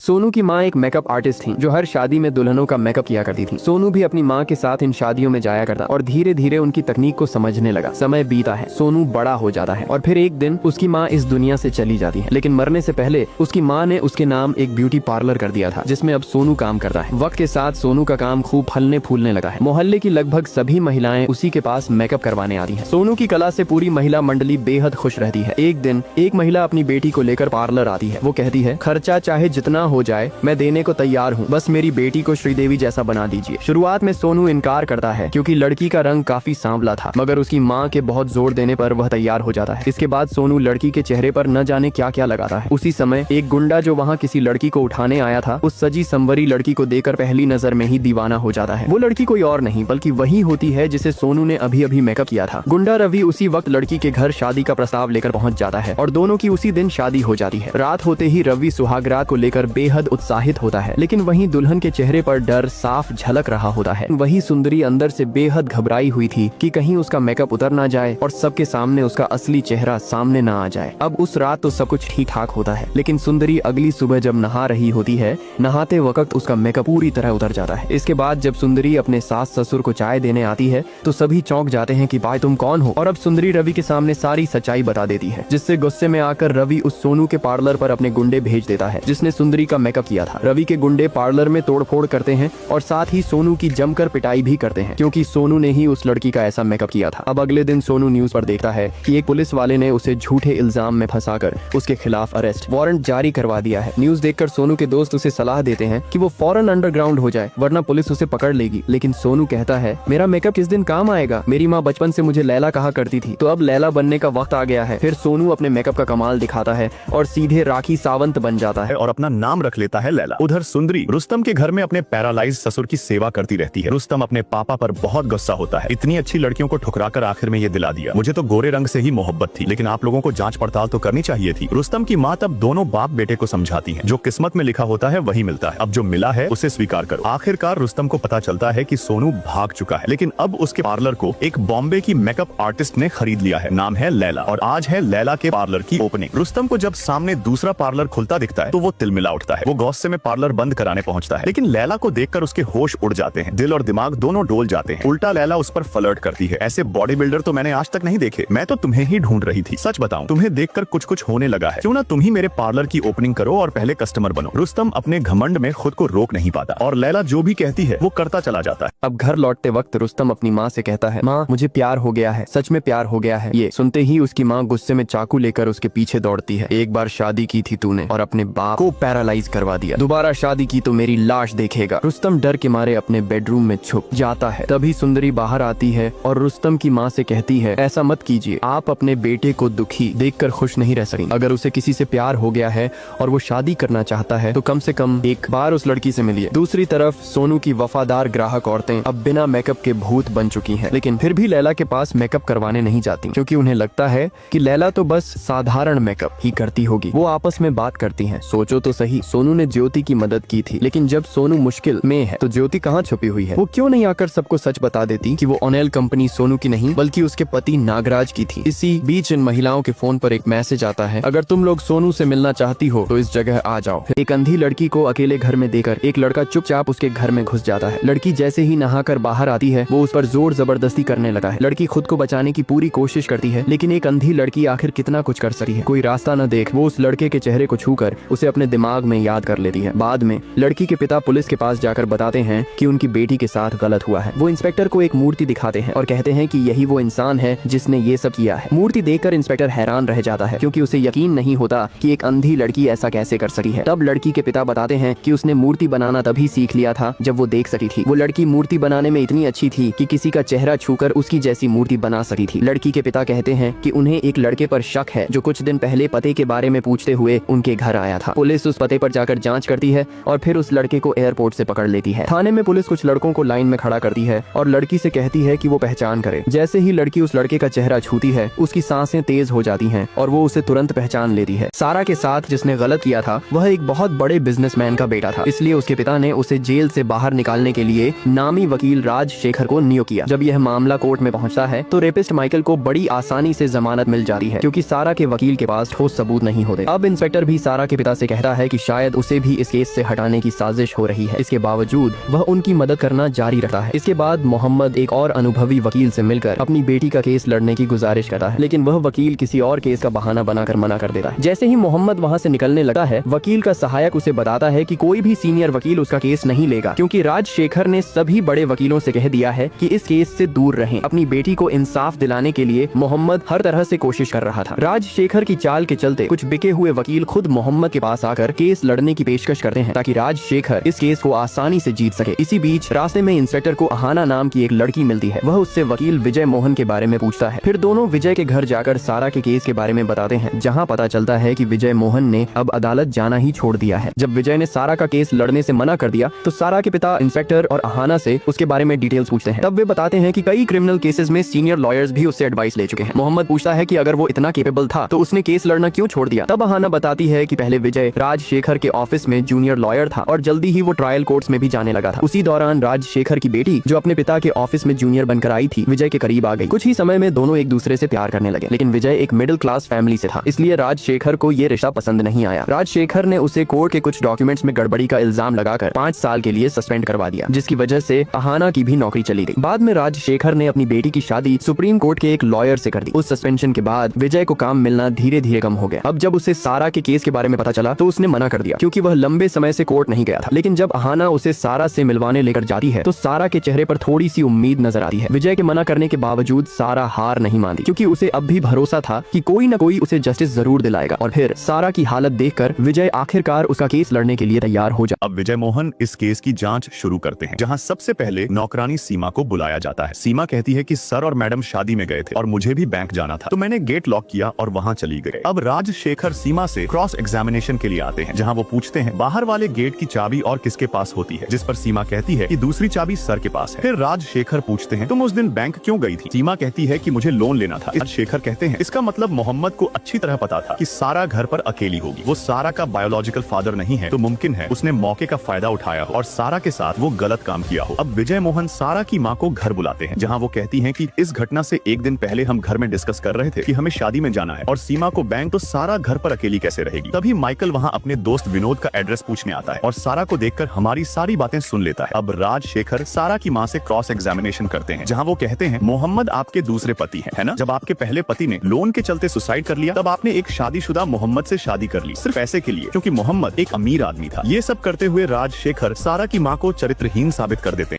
सोनू की माँ एक मेकअप आर्टिस्ट थी जो हर शादी में दुल्हनों का मेकअप किया करती थी। सोनू भी अपनी माँ के साथ इन शादियों में जाया करता और धीरे धीरे उनकी तकनीक को समझने लगा। समय बीता है, सोनू बड़ा हो जाता है और फिर एक दिन उसकी माँ इस दुनिया से चली जाती है। लेकिन मरने से पहले उसकी माँ ने उसके नाम एक ब्यूटी पार्लर कर दिया था जिसमें अब सोनू काम करता है। वक्त के साथ सोनू का काम खूब फलने फूलने लगा है। मोहल्ले की लगभग सभी महिलाएं उसी के पास मेकअप करवाने आती हैं। सोनू की कला से पूरी महिला मंडली बेहद खुश रहती है। एक दिन एक महिला अपनी बेटी को लेकर पार्लर आती है। वो कहती है, खर्चा चाहे जितना हो जाए मैं देने को तैयार हूँ, बस मेरी बेटी को श्रीदेवी जैसा बना दीजिए। शुरुआत में सोनू इनकार करता है क्योंकि लड़की का रंग काफी सांवला था, मगर उसकी माँ के बहुत जोर देने पर वह तैयार हो जाता है। इसके बाद सोनू लड़की के चेहरे पर न जाने क्या क्या लगाता है। उसी समय एक गुंडा जो वहाँ किसी लड़की को उठाने आया था, उस सजी संवरी लड़की को देखकर पहली नजर में ही दीवाना हो जाता है। वो लड़की कोई और नहीं बल्कि वही होती है जिसे सोनू ने अभी अभी मेकअप किया था। गुंडा रवि उसी वक्त लड़की के घर शादी का प्रस्ताव लेकर पहुँच जाता है और दोनों की उसी दिन शादी हो जाती है। रात होते ही रवि सुहागरात को लेकर बेहद उत्साहित होता है, लेकिन वहीं दुल्हन के चेहरे पर डर साफ झलक रहा होता है। वही सुंदरी अंदर से बेहद घबराई हुई थी कि कहीं उसका मेकअप उतर ना जाए और सबके सामने उसका असली चेहरा सामने ना आ जाए। अब उस रात तो सब कुछ ठीक ठाक होता है, लेकिन सुंदरी अगली सुबह जब नहा रही होती है, नहाते वक्त उसका मेकअप पूरी तरह उतर जाता है। इसके बाद जब सुंदरी अपने सास ससुर को चाय देने आती है तो सभी चौंक जाते हैं कि भाई तुम कौन हो। और अब सुंदरी रवि के सामने सारी सच्चाई बता देती है, जिससे गुस्से में आकर रवि उस सोनू के पार्लर पर अपने गुंडे भेज देता है जिसने सुंदरी का मेकअप किया था। रवि के गुंडे पार्लर में तोड़फोड़ करते हैं और साथ ही सोनू की जमकर पिटाई भी करते हैं क्योंकि सोनू ने ही उस लड़की का ऐसा मेकअप किया था। अब अगले दिन सोनू न्यूज पर देखता है कि एक पुलिस वाले ने उसे झूठे इल्जाम में फंसाकर उसके खिलाफ अरेस्ट वारंट जारी करवा दिया है। न्यूज देखकर सोनू के दोस्त उसे सलाह देते हैं कि वो फौरन अंडरग्राउंड हो जाए वरना पुलिस उसे पकड़ लेगी। लेकिन सोनू कहता है, मेरा मेकअप किस दिन काम आएगा? मेरी माँ बचपन से मुझे लैला कहा करती थी, तो अब लैला बनने का वक्त आ गया है। फिर सोनू अपने मेकअप का कमाल दिखाता है और सीधे राखी सावंत बन जाता है और अपना नाम रख लेता है लैला। उधर सुंदरी रुस्तम के घर में अपने पैरालाइज ससुर की सेवा करती रहती है। रुस्तम अपने पापा पर बहुत गुस्सा होता है, इतनी अच्छी लड़कियों को ठुकराकर आखिर में ये दिला दिया। मुझे तो गोरे रंग से ही मोहब्बत थी, लेकिन आप लोगों को जांच पड़ताल तो करनी चाहिए थी। रुस्तम की माँ तब दोनों बाप बेटे को समझाती है, जो किस्मत में लिखा होता है वही मिलता है, अब जो मिला है उसे स्वीकार करो। आखिरकार रुस्तम को पता चलता है कि सोनू भाग चुका है, लेकिन अब उसके पार्लर को एक बॉम्बे की मेकअप आर्टिस्ट ने खरीद लिया है। नाम है लैला और आज है लैला के पार्लर की ओपनिंग। रुस्तम को जब सामने दूसरा पार्लर खुलता दिखता है तो वो तिलमिला उठता है। वो गुस्से में पार्लर बंद कराने पहुंचता है, लेकिन लैला को देखकर उसके होश उड़ जाते हैं, दिल और दिमाग दोनों डोल जाते हैं। उल्टा लैला उस पर फ्लर्ट करती है, ऐसे बॉडी बिल्डर तो मैंने आज तक नहीं देखे, मैं तो तुम्हें ही ढूंढ रही थी। सच बताऊं, तुम्हें देखकर कुछ कुछ होने लगा है, क्यों ना तुम ही मेरे पार्लर की ओपनिंग करो और पहले कस्टमर बनो। रुस्तम अपने घमंड में खुद को रोक नहीं पाता और लैला जो भी कहती है वो करता चला जाता है। अब घर लौटते वक्त रुस्तम अपनी माँ से कहता है, माँ मुझे प्यार हो गया है, सच में प्यार हो गया है। ये सुनते ही उसकी माँ गुस्से में चाकू लेकर उसके पीछे दौड़ती है। एक बार शादी की थी तूने और अपने बाप को पैरालाइज करवा दिया, दोबारा शादी की तो मेरी लाश देखेगा। रुस्तम डर के मारे अपने बेडरूम में छुप जाता है। तभी सुंदरी बाहर आती है और रुस्तम की माँ से कहती है, ऐसा मत कीजिए, आप अपने बेटे को दुखी देखकर खुश नहीं रह सकती। अगर उसे किसी से प्यार हो गया है और वो शादी करना चाहता है तो कम से कम एक बार उस लड़की से मिलिए। दूसरी तरफ सोनू की वफादार ग्राहक औरतें अब बिना मेकअप के भूत बन चुकी हैं, लेकिन फिर भी लैला के पास मेकअप करवाने नहीं जाती क्योंकि उन्हें लगता है कि लैला तो बस साधारण मेकअप ही करती होगी। वो आपस में बात करती हैं, सोचो तो सही, सोनू ने ज्योति की मदद की थी, लेकिन जब सोनू मुश्किल में है तो ज्योति कहाँ छुपी हुई है? वो क्यों नहीं आकर सबको सच बता देती कि वो ओनेल कंपनी सोनू की नहीं बल्कि उसके पति नागराज की थी। इसी बीच इन महिलाओं के फोन पर एक मैसेज आता है, अगर तुम लोग सोनू से मिलना चाहती हो तो इस जगह आ जाओ। एक अंधी लड़की को अकेले घर में देकर एक लड़का चुपचाप उसके घर में घुस जाता है। लड़की जैसे ही नहाकर बाहर आती है वो उस पर जोर जबरदस्ती करने लगा है। लड़की खुद को बचाने की पूरी कोशिश करती है, लेकिन एक अंधी लड़की आखिर कितना कुछ कर सकती है। कोई रास्ता न देख वो उस लड़के के चेहरे को छूकर उसे अपने दिमाग में याद कर लेती है। बाद में लड़की के पिता पुलिस के पास जाकर बताते हैं कि उनकी बेटी के साथ गलत हुआ है। वो इंस्पेक्टर को एक मूर्ति दिखाते हैं और कहते हैं कि यही वो इंसान है जिसने ये सब किया है। मूर्ति देखकर इंस्पेक्टर हैरान रह जाता है क्योंकि उसे यकीन नहीं होता कि एक अंधी लड़की ऐसा कैसे कर सकी है। तब लड़की के पिता बताते हैं कि उसने मूर्ति बनाना तभी सीख लिया था जब वो देख सकी थी। वो लड़की मूर्ति बनाने में इतनी अच्छी थी कि किसी का चेहरा छूकर उसकी जैसी मूर्ति बना सकी थी। लड़की के पिता कहते हैं कि उन्हें एक लड़के पर शक है जो कुछ दिन पहले पते के बारे में पूछते हुए उनके घर आया था। पुलिस उस पते पर जाकर जांच करती है और फिर उस लड़के को एयरपोर्ट से पकड़ लेती है। थाने में पुलिस कुछ लड़कों को लाइन में खड़ा करती है और लड़की से कहती है कि वो पहचान करे। जैसे ही लड़की उस लड़के का चेहरा छूती है उसकी सांसें तेज हो जाती हैं और वो उसे तुरंत पहचान लेती है। सारा के साथ जिसने गलत किया था वह एक बहुत बड़े बिजनेसमैन का बेटा था, इसलिए उसके पिता ने उसे जेल से बाहर निकालने के लिए नामी वकील राजशेखर को नियुक्त किया। जब यह मामला कोर्ट में पहुंचता है तो रेपिस्ट माइकल को बड़ी आसानी से जमानत मिल जाती है क्योंकि सारा के वकील के पास ठोस सबूत नहीं होते। अब इंस्पेक्टर भी सारा के पिता से कहता है कि शायद शायद उसे भी इस केस से हटाने की साजिश हो रही है। इसके बावजूद वह उनकी मदद करना जारी रखता है। इसके बाद मोहम्मद एक और अनुभवी वकील से मिलकर अपनी बेटी का केस लड़ने की गुजारिश करता है, लेकिन वह वकील किसी और केस का बहाना बनाकर मना कर देता है। जैसे ही मोहम्मद वहाँ से निकलने लगता है, वकील का सहायक उसे बताता है कि कोई भी सीनियर वकील उसका केस नहीं लेगा, क्योंकि राजशेखर ने सभी बड़े वकीलों से कह दिया है कि इस केस से दूर रहें। अपनी बेटी को इंसाफ दिलाने के लिए मोहम्मद हर तरह से कोशिश कर रहा था। राजशेखर की चाल के चलते कुछ बिके हुए वकील खुद मोहम्मद के पास आकर केस लड़ने की पेशकश करते हैं ताकि राजशेखर इस केस को आसानी से जीत सके। इसी बीच रास्ते में इंस्पेक्टर को अहाना नाम की एक लड़की मिलती है। वह उससे वकील विजय मोहन के बारे में पूछता है। फिर दोनों विजय के घर जाकर सारा के केस के बारे में बताते हैं, जहाँ पता चलता है कि विजय मोहन ने अब अदालत जाना ही छोड़ दिया है। जब विजय ने सारा का केस लड़ने से मना कर दिया तो सारा के पिता इंस्पेक्टर और अहाना से उसके बारे में डिटेल्स पूछते हैं। तब वे बताते हैं कि कई क्रिमिनल केसेस में सीनियर लॉयर्स भी उससे एडवाइस ले चुके हैं। मोहम्मद पूछता है कि अगर वो इतना केपेबल था तो उसने केस लड़ना क्यों छोड़ दिया। तब अहाना बताती है कि पहले विजय राजशेखर के ऑफिस में जूनियर लॉयर था और जल्दी ही वो ट्रायल कोर्ट्स में भी जाने लगा था। उसी दौरान राजशेखर की बेटी, जो अपने पिता के ऑफिस में जूनियर बनकर आई थी, विजय के करीब आ गई। कुछ ही समय में दोनों एक दूसरे से प्यार करने लगे, लेकिन विजय एक मिडिल क्लास फैमिली से था, इसलिए राजशेखर को ये रिश्ता पसंद नहीं आया। राजशेखर ने उसे कोर्ट के कुछ डॉक्यूमेंट्स में गड़बड़ी का इल्जाम लगाकर 5 साल के लिए सस्पेंड करवा दिया, जिसकी वजह से अहाना की भी नौकरी चली गई। बाद में राजशेखर ने अपनी बेटी की शादी सुप्रीम कोर्ट के एक लॉयर से कर दी। उस सस्पेंशन के बाद विजय को काम मिलना धीरे धीरे कम हो गया। अब जब उसे सारा के केस के बारे में पता चला तो उसने मना कर दिया, क्योंकि वह लंबे समय से कोर्ट नहीं गया था। लेकिन जब अहाना उसे सारा से मिलवाने लेकर जाती है तो सारा के चेहरे पर थोड़ी सी उम्मीद नजर आती है। विजय के मना करने के बावजूद सारा हार नहीं मानती, क्योंकि उसे अब भी भरोसा था कि कोई न कोई उसे जस्टिस जरूर दिलाएगा। और फिर सारा की हालत देखकर विजय आखिरकार उसका केस लड़ने के लिए तैयार हो जाता। अब विजय मोहन इस केस की जांच शुरू करते हैं, जहां सबसे पहले नौकरानी सीमा को बुलाया जाता है। सीमा कहती है कि सर और मैडम शादी में गए थे और मुझे भी बैंक जाना था, तो मैंने गेट लॉक किया और वहां चली गई। अब राजशेखर सीमा से क्रॉस एग्जामिनेशन के लिए आते हैं, जहां वो पूछते हैं बाहर वाले गेट की चाबी और किसके पास होती है, जिस पर सीमा कहती है कि दूसरी चाबी सर के पास है। फिर राजशेखर पूछते हैं तुम उस दिन बैंक क्यों गई थी। सीमा कहती है कि मुझे लोन लेना था। राजशेखर कहते हैं इसका मतलब मोहम्मद को अच्छी तरह पता था कि सारा घर पर अकेली होगी। वो सारा का बायोलॉजिकल फादर नहीं है, तो मुमकिन है उसने मौके का फायदा उठाया हो और सारा के साथ वो गलत काम किया हो। अब विजय मोहन सारा की माँ को घर बुलाते हैं, जहाँ वो कहती है कि इस घटना से एक दिन पहले हम घर में डिस्कस कर रहे थे कि हमें शादी में जाना है और सीमा को बैंक, तो सारा घर पर अकेली कैसे रहेगी। तभी माइकल वहाँ अपने दोस्त विनोद का एड्रेस पूछने आता है और सारा को देखकर हमारी सारी बातें सुन लेता है। अब राजशेखर सारा की माँ से क्रॉस एग्जामिनेशन करते हैं, जहाँ वो कहते हैं मोहम्मद आपके दूसरे पति है ना। जब आपके पहले पति ने लोन के चलते सुसाइड कर लिया, तब आपने एक शादीशुदा मोहम्मद से शादी कर ली सिर्फ पैसे के लिए, क्योंकि मोहम्मद एक अमीर आदमी था। ये सब करते हुए राजशेखर सारा की माँ को चरित्रहीन साबित कर देते हैं।